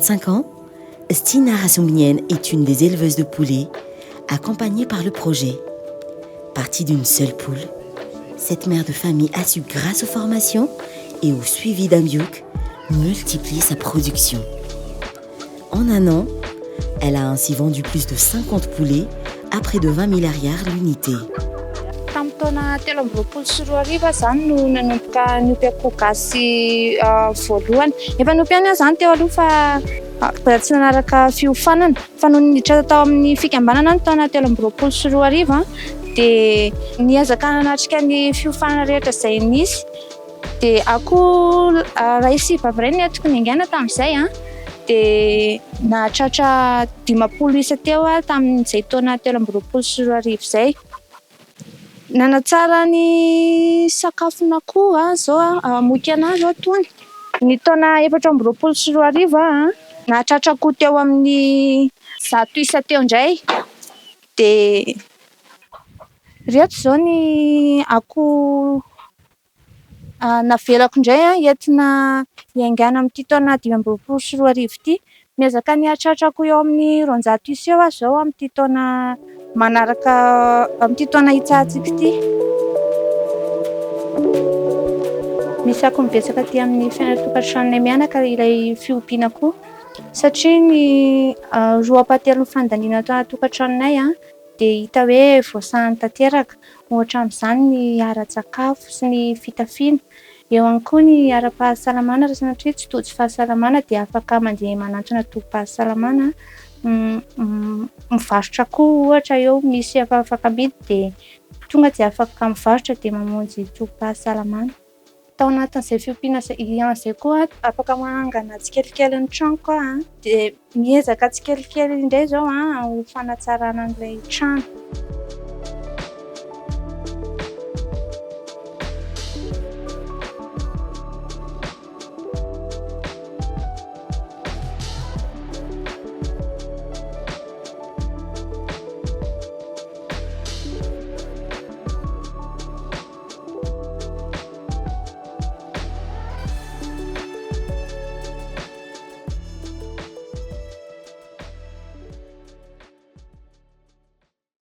35 ans, Stina Rassoumnienne est une des éleveuses de poulets accompagnée par le projet. Partie d'une seule poule, cette mère de famille a su, grâce aux formations et au suivi d'un biouk, multiplier sa production. En un an, elle a ainsi vendu plus de 50 poulets à près de 20 000 ariary l'unité. Tamin'ny taona 2024 zany no nanomboka niompy akoho gasy voalohany. Efa nompiana zany teo aloha fa tsy nanaraka fiofanana fa no niditra tao amin'ny fikambanana ny taona 2024 dia niezaka hanatrika ny fiofanana rehetra izay nisy. Dia akoho ray sy vavy iray no entiko niaingana tamin'izay dia nahatratra 50 isa teo tamin'izay taona 2024 izay. Nanatsara ny sakafon'akoho zao moky anazy atony. Ny taona 2024 nahatratra akoho teo amin'ny 100 isa teo indray. Dia reto zao ny akoho navelako indray entina hiaingana amin'ity taona 2024 ity. Miezaka nihatratra akoho eo amin'ny 200 isa eo zao amin'ity taona manaraka amin'ity taona hitsahantsika ity. Misy akoho mibetsaka aty amin'ny fiainana-tokantranonay mianaka ilay fiompiana akoho satria ny roapatelo ny fandaniana tao an-tokantranonay dia hita hoe voasan'ny tanteraka, ohatra amin'izany ny ara-tsakafo sy ny fitafiana. Eo ihany koa ny ara-pahasalamana, raha sanatria tsy tojo fahasalamana dia afaka mandeha manantona tobim-pahasalamana mivarotra akoho ohatra eo misy efa afaka amidy dia tonga dia afaka mivarotra dia mamonjy tobim-pahasalamana. Tao anatin'izay fiompiana izay koa afaka mangana tsikelikely ny trano koa dia miezaka tsikelikely indray zao ho fanatsarana an'ilay trano.